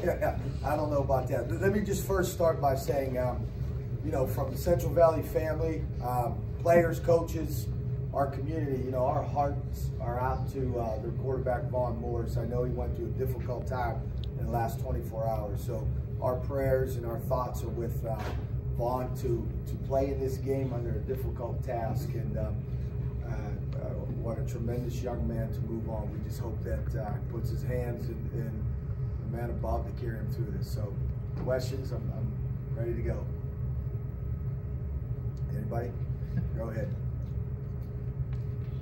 Yeah, I don't know about that. Let me just first start by saying, you know, from the Central Valley family, players, coaches, our community, you know, our hearts are out to their quarterback, Vaughn Morris. I know he went through a difficult time in the last 24 hours. So our prayers and our thoughts are with Vaughn to play in this game under a difficult task. And what a tremendous young man to move on. We just hope that he puts his hands in the man above to carry him through this. So questions, I'm ready to go. Anybody? Go ahead.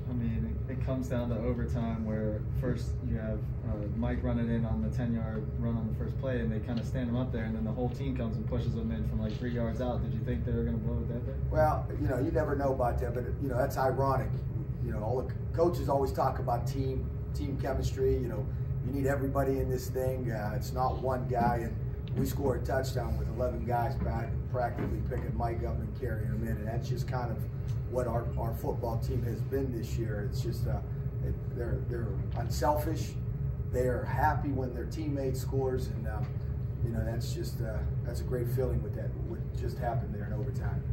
I mean, it comes down to overtime where first you have Mike running in on the 10-yard run on the first play, and they kind of stand him up there, and then the whole team comes and pushes them in from like 3 yards out. Did you think they were going to blow it that big? Well, you know, you never know about that, but you know, that's ironic. You know, all the coaches always talk about team chemistry. You know, you need everybody in this thing. It's not one guy, and we score a touchdown with 11 guys back, practically picking Mike up and carrying him in, and that's just kind of what our football team has been this year. It's just they're unselfish. They're happy when their teammate scores, and you know, that's just that's a great feeling with that. What just happened there in overtime.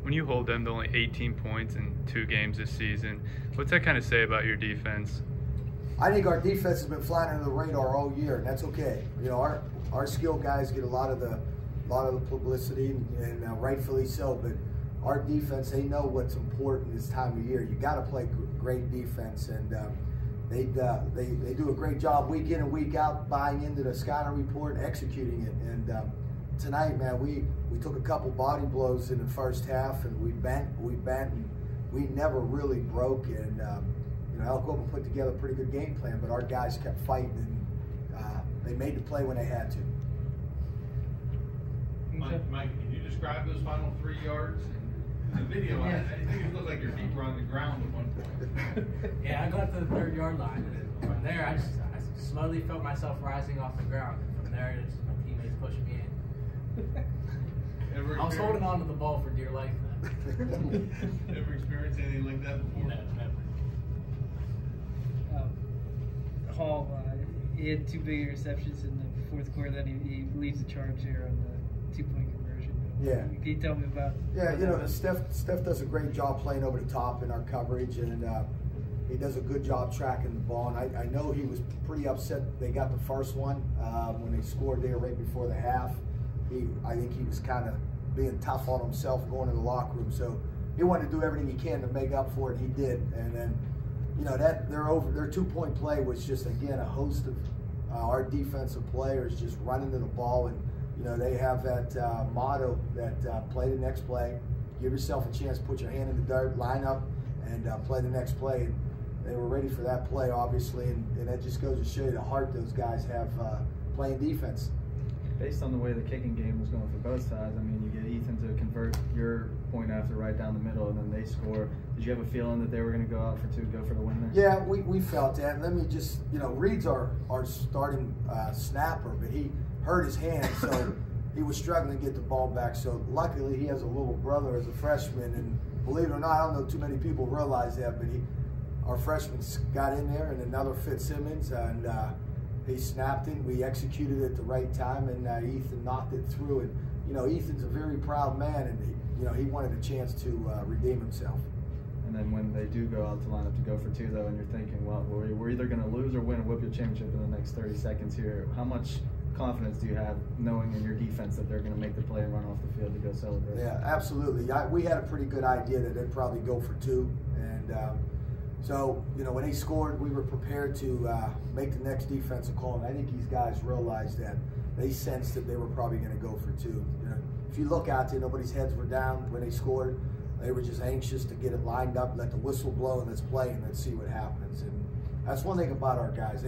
When you hold them to only 18 points in 2 games this season, what's that kind of say about your defense? I think our defense has been flying under the radar all year, and that's okay. You know, our skilled guys get a lot of the publicity, and rightfully so. But our defense, they know what's important this time of year. You got to play great defense, and they do a great job week in and week out, buying into the scouting report and executing it. And tonight, man, we took a couple body blows in the first half, and we bent, and we never really broke. And you know, Elk Open put together a pretty good game plan, but our guys kept fighting, and they made the play when they had to. Mike, can you describe those final 3 yards? The video, I think it looked like your feet were on the ground at one point. Yeah, I got to the 3rd-yard line, and from there, I slowly felt myself rising off the ground. And from there, my teammates pushed me in. I was holding on to the ball for dear life then. Ever experienced anything like that before? No, never. Hall, he had 2 big interceptions in the 4th quarter. Then he leads the charge here on the 2-point conversion. Yeah. Can you tell me about? Yeah, you know, Steph does a great job playing over the top in our coverage, and he does a good job tracking the ball. And I know he was pretty upset they got the first one when they scored there right before the half. I think he was kind of being tough on himself going to the locker room, so he wanted to do everything he can to make up for it. And he did, and then, you know, that their 2-point play was just, again, a host of our defensive players just running to the ball. And you know, they have that motto that play the next play, give yourself a chance, put your hand in the dirt, line up, and play the next play. And they were ready for that play, obviously, and that just goes to show you the heart those guys have playing defense. Based on the way the kicking game was going for both sides, I mean, you get Ethan to convert your point after right down the middle, and then they score. Did you have a feeling that they were going to go out for 2, go for the win there? Yeah, we felt that. And let me just, you know, Reed's our starting snapper, but he hurt his hand, so he was struggling to get the ball back. So luckily he has a little brother as a freshman, and believe it or not, I don't know too many people realize that, but our freshman got in there, and another Fitzsimmons, and he snapped it. We executed it at the right time, and Ethan knocked it through. And you know, Ethan's a very proud man, and you know, he wanted a chance to redeem himself. And then when they do go out to line up to go for 2, though, and you're thinking, well, we're either going to lose or win a WPIAL championship in the next 30 seconds here, how much confidence do you have knowing in your defense that they're going to make the play and run off the field to go celebrate? Yeah, absolutely. We had a pretty good idea that they'd probably go for 2, and so, you know, when they scored, we were prepared to make the next defensive call, and I think these guys realized that. They sensed that they were probably going to go for 2. You know, if you look out there, nobody's heads were down when they scored. They were just anxious to get it lined up, let the whistle blow, and let's play, and let's see what happens. And that's one thing about our guys.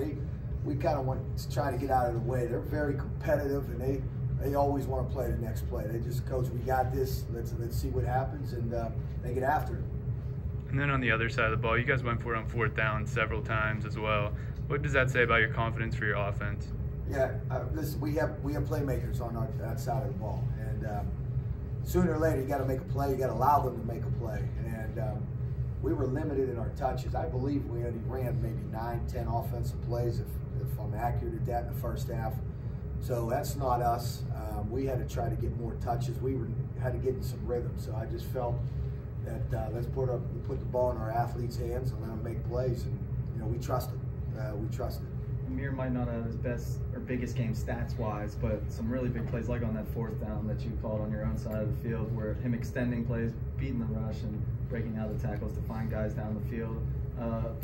We kind of want to try to get out of the way. They're very competitive, and they always want to play the next play. They just, coach, we got this. Let's see what happens, and they get after it. And then on the other side of the ball, you guys went for it on 4th down several times as well. What does that say about your confidence for your offense? Yeah, listen, we have playmakers on that side of the ball, and sooner or later you got to make a play. You got to allow them to make a play, and we were limited in our touches. I believe we only ran maybe 9, 10 offensive plays, if I'm accurate at that, in the first half. So that's not us. We had to try to get more touches. Had to get in some rhythm. So I just felt that let's put the ball in our athletes' hands and let them make plays. And you know, we trusted. Amir might not have his best or biggest game stats-wise, but some really big plays like on that fourth down that you called on your own side of the field, where him extending plays, beating the rush, and breaking out the tackles to find guys down the field.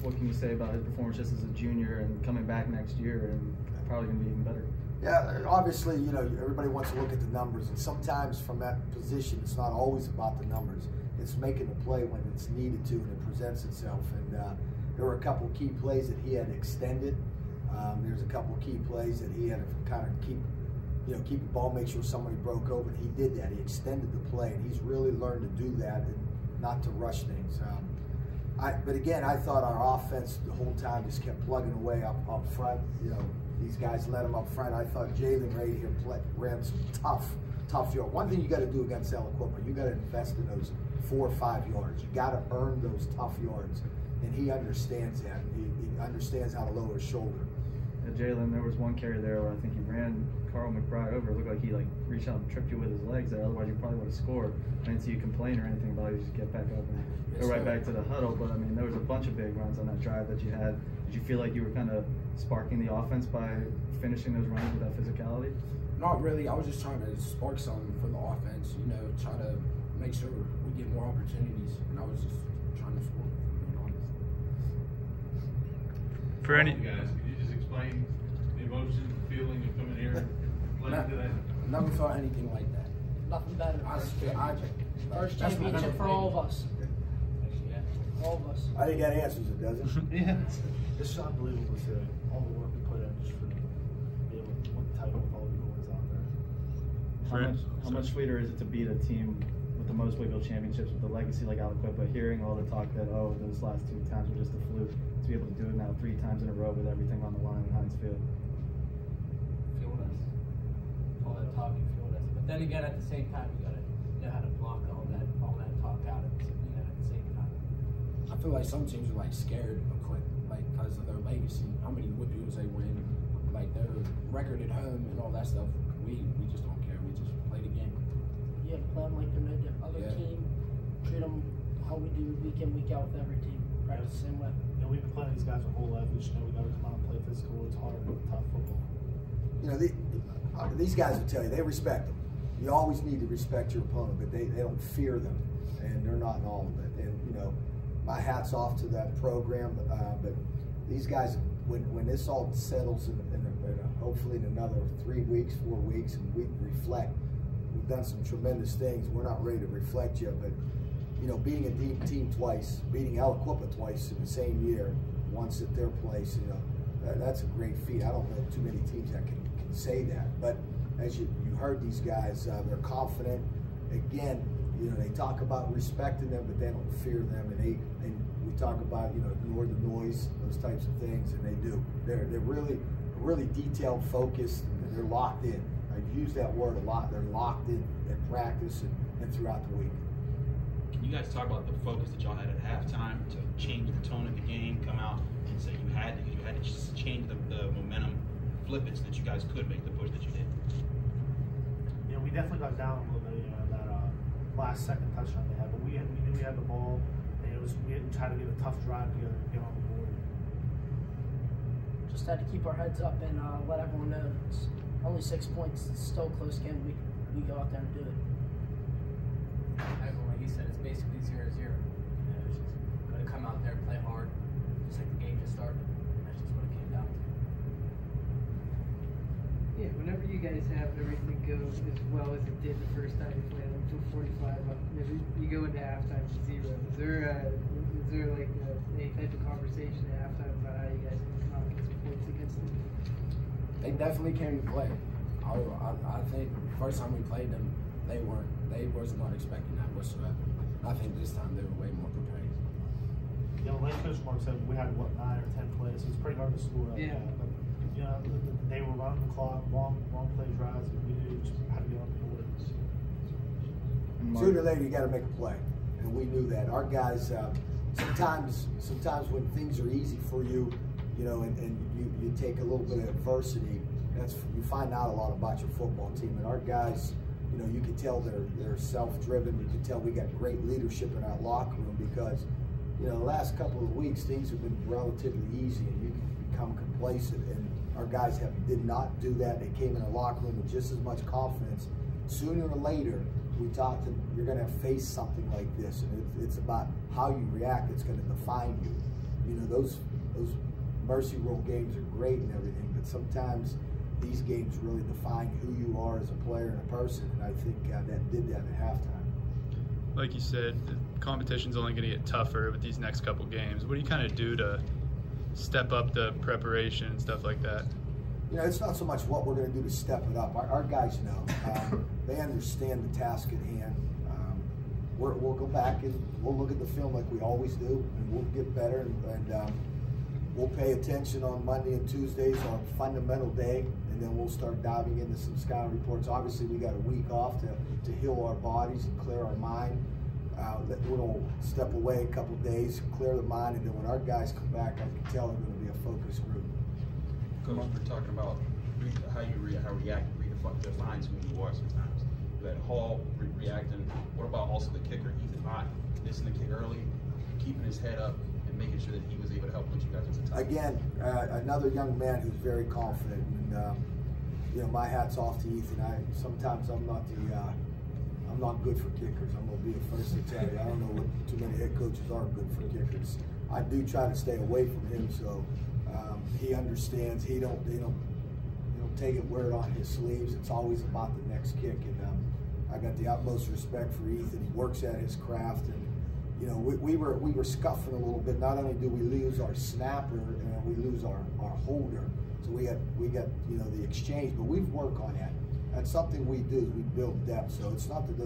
What can you say about his performance just as a junior and coming back next year and probably going to be even better? Yeah, obviously, you know, everybody wants to look at the numbers, and sometimes from that position, it's not always about the numbers. It's making the play when it's needed to and it presents itself. And there were a couple key plays that he had extended. There's a couple key plays that he had to kind of keep the ball, make sure somebody broke over. He did that. He extended the play, and he's really learned to do that and not to rush things. But again, I thought our offense the whole time just kept plugging away up front. You know, these guys let him up front. I thought Jalen Ray here ran some tough yards. One thing you got to do against Aliquippa, you got to invest in those 4 or 5 yards. You got to earn those tough yards, and he understands that. He understands how to lower his shoulder. Jalen, there was one carry there where I think he ran Carl McBride over. It looked like he reached out and tripped you with his legs there. Otherwise, you probably would have scored. I didn't see you complain or anything about it. You just get back up and go right back to the huddle. But I mean, there was a bunch of big runs on that drive that you had. Did you feel like you were kind of sparking the offense by finishing those runs with that physicality? Not really. I was just trying to spark something for the offense. You know, try to make sure we get more opportunities. And I was just trying to score. Being honest. For any guys, could you just explain the emotion, the feeling of coming here and playing today? Never felt anything like that. Nothing better. First championship for all of us. All of us. I think that answers it, doesn't it? Yeah. It's just unbelievable to see all the work we put in just for be able to win the title with all the goals out there. How much sweeter is it to beat a team with the most Whitfield championships with a legacy like Aliquippa, hearing all the talk that, oh, those last 2 times were just a fluke, to be able to do it now 3 times in a row with everything on the line in Heinz Field? Fueled us. All that talk fueled us. But then again, at the same time, you gotta know how to block all that talk out at the same time. I feel like some teams are like scared of quit, like because of their legacy, how many Whitfields they win, like their record at home and all that stuff. We just don't care. We just play the game. Yeah, play them like they're no other team. Treat them how we do week in, week out with every team. Practice the same way. And we've been playing these guys our whole life. We just know we got to come out and play physical. It's hard, tough football. You know, these guys will tell you they respect them. You always need to respect your opponent, but they don't fear them, and they're not in all of it. And you know, my hat's off to that program. But these guys, when this all settles in hopefully in another 3 weeks, 4 weeks, and we reflect, we've done some tremendous things. We're not ready to reflect yet, but you know, beating a deep team twice, beating Aliquippa twice in the same year, once at their place, you know, that's a great feat. I don't know too many teams that can say that. But as you heard these guys, they're confident. Again, you know, they talk about respecting them, but they don't fear them. And we talk about, you know, ignore the noise, those types of things, and they do. They're really detailed, focused, and they're locked in. I've used that word a lot. They're locked in at practice and throughout the week. Can you guys talk about the focus that y'all had at halftime to change the tone of the game, come out and say you had to just change the momentum, flip it so that you guys could make the push that you did? You know, we definitely got down a little bit, you know, that last second touchdown they had, but we knew we had the ball, and we didn't try to get a tough drive together to get on the board. Just had to keep our heads up and let everyone know it's only 6 points. It's still a close game. We go out there and do it. Like you said, it's basically 0-0. You know, it's just gotta come out there and play hard, just like the game just started. That's just what it came down to. Yeah, whenever you guys have everything go as well as it did the first time you played them, till 45 up, you go into halftime to 0. Is there like any type of conversation at halftime about how you guys can come out and get some points against them? They definitely came to play. I think the first time we played them, they was not expecting that whatsoever. I think this time they were way more prepared. You know, like Coach Mark said, we had 9 or 10 plays, so it's pretty hard to score. Yeah. But you know, they were running the clock, long play drives, and we knew just how to get on the board. Sooner or later, you got to make a play, and we knew that. Our guys, sometimes when things are easy for you, you know, and you take a little bit of adversity, you find out a lot about your football team. And our guys, you know, you can tell they're self-driven. You can tell we got great leadership in our locker room because, you know, the last couple of weeks things have been relatively easy and you can become complacent. And our guys did not do that. They came in the locker room with just as much confidence. Sooner or later, we talked to them, you're going to face something like this, and it's about how you react. It's going to define you. You know, those Mercy Rule games are great and everything, but sometimes these games really define who you are as a player and a person, and I think that did that at halftime. Like you said, the competition's only going to get tougher with these next couple games. What do you kind of do to step up the preparation and stuff like that? You know, it's not so much what we're going to do to step it up. Our guys know. They understand the task at hand. We'll go back and we'll look at the film like we always do, and we'll get better. And we'll pay attention on Monday and Tuesdays on fundamental day, and then we'll start diving into some scout reports. Obviously, we got a week off to heal our bodies and clear our mind. We'll step away a couple days, clear the mind, and then when our guys come back, I can tell they're going to be a focus group. Coach, we're talking about how you react defines who you are sometimes. You had Hall reacting. What about also the kicker, Ethan Ott, missing the kick early, keeping his head up, and making sure that he was able to help put you guys at the top? Again, another young man who's very confident, and you know, my hat's off to Ethan. Sometimes I'm not good for kickers. I'm gonna be the first to tell you. I don't know what too many head coaches are good for kickers. I do try to stay away from him, so he understands. He don't take it, wear it on his sleeves. It's always about the next kick, and I got the utmost respect for Ethan. He works at his craft, and you know, we were scuffing a little bit. Not only do we lose our snapper, we lose our holder. So we got you know, the exchange, but we've worked on that. That's something we do. We build depth. So it's not that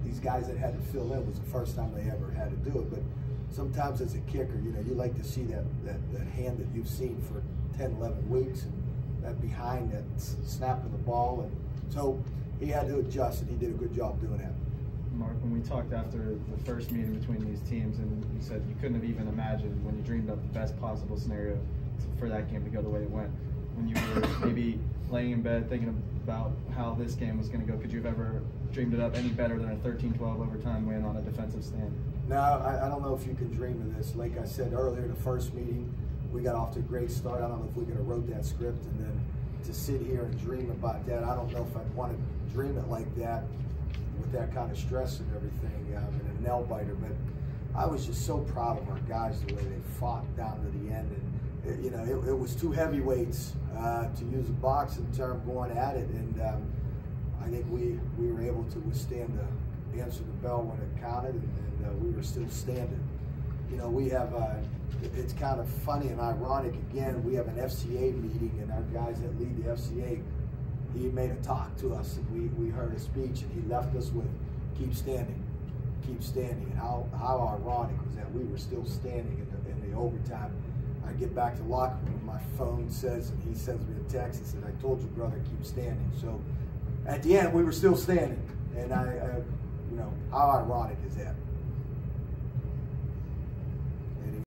these guys that had to fill in was the first time they ever had to do it, but sometimes as a kicker, you know, you like to see that hand that you've seen for 10, 11 weeks, and that behind that snapping the ball. And so he had to adjust, and he did a good job doing that. Mark, when we talked after the first meeting between these teams, and you said you couldn't have even imagined when you dreamed up the best possible scenario for that game to go the way it went. When you were maybe laying in bed thinking about how this game was going to go, could you have ever dreamed it up any better than a 13-12 overtime win on a defensive stand? No, I don't know if you can dream of this. Like I said earlier, the first meeting, we got off to a great start. I don't know if we could have wrote that script, and then to sit here and dream about that, I don't know if I'd want to dream it like that with that kind of stress and everything, and a nail biter. But I was just so proud of our guys, the way they fought down to the end. And you know, it was two heavyweights, to use a boxing term, going at it. And I think we were able to withstand the answer the bell when it counted, and we were still standing. You know, we have, it's kind of funny and ironic, again, we have an FCA meeting, and our guys that lead the FCA, he made a talk to us, and we heard a speech, and he left us with, keep standing, keep standing. And how ironic was that we were still standing in the overtime. I get back to the locker room, my phone says, and he sends me a text and said, I told you, brother, keep standing. So at the end, we were still standing, and you know, how ironic is that?